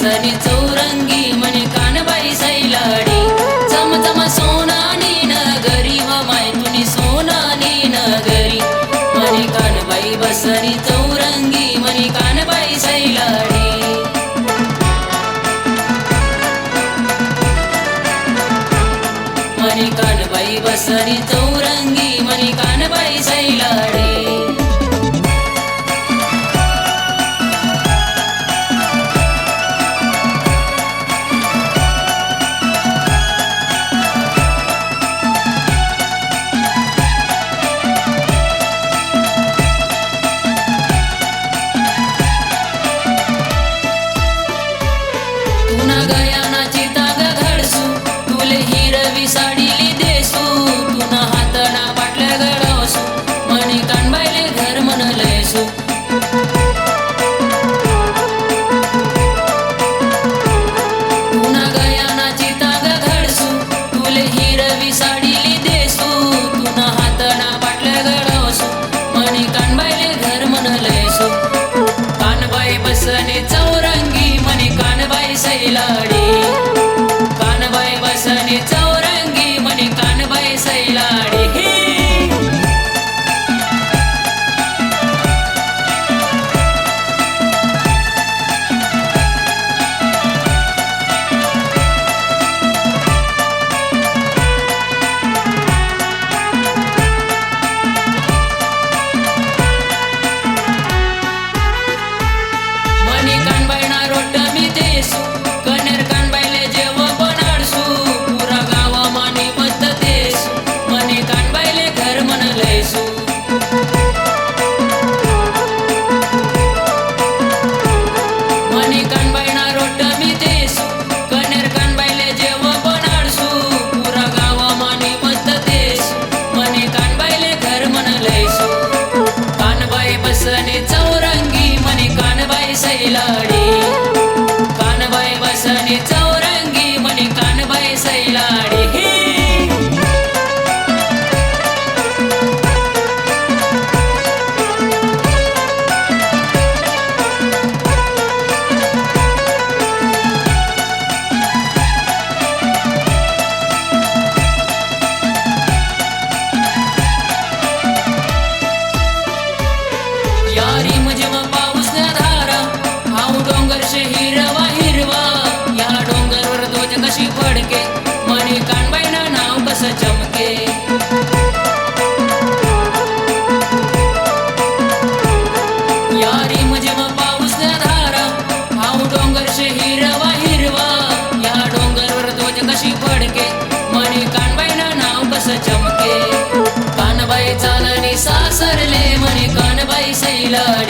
बसनी चौरंगी म्हणे कानबाई सैलाडी चमचम सोनानी नगरी व मायतुनी सोनानी नगरी म्हणे कानबाई बसनी चौरंगी म्हणे कानबाई सैलाडी म्हणे कानबाई बसनी चौरंगी म्हणे कानबाई सैलाडी गयानाची ताग घडसू तुले हिरवी साडीली देसू तुना हातना पाटल्या गडवसू म्हणे कानबाईले घर म्हणलेसू तुना गयानाची ताग घडसू तुले हिरवी साडीली देसू तुना हातना पाटल्या गडवसू म्हणे कानबाईले घर म्हणलेसू कानबाई बसने चौरंगी म्हणे कानबाई सैलाडी कानबाई बसने चौरंगी म्हणे कानबाई सैलाडी म्हणे कानबाईना रोट मी देसू कनेर कानबाईले जेव बनाडसू पुरा गावा माने मत देसू म्हणे कानबाईले घर म्हणलेसू म्हणे कानबाईना रोट मी देसू कनेर कानबाईले जेव बनाडसू पुरा गावा माने मत देसू म्हणे कानबाईले घर म्हणलेसू कानबाई बसने चौरंगी म्हणे कानबाई सैलाडी कानबाई बसने चौरंगी म्हणे कानबाई सैलाडी यारी म्हणजे मग पाऊस न धारा हाऊ डोंगर शे हिरवा हिरवा या डोंगरवर ध्वज कशी फडके म्हणे कानबाईना नाव कसं चमके यारी म्हणजे मग पाऊस न धारा हाऊ डोंगर शे हिरवा हिरवा या डोंगरवर ध्वज कशी फडके म्हणे कानबाईना नाव कसं चमके कानबाई चालनी सासरले म्हणे कानबाई सैलाडी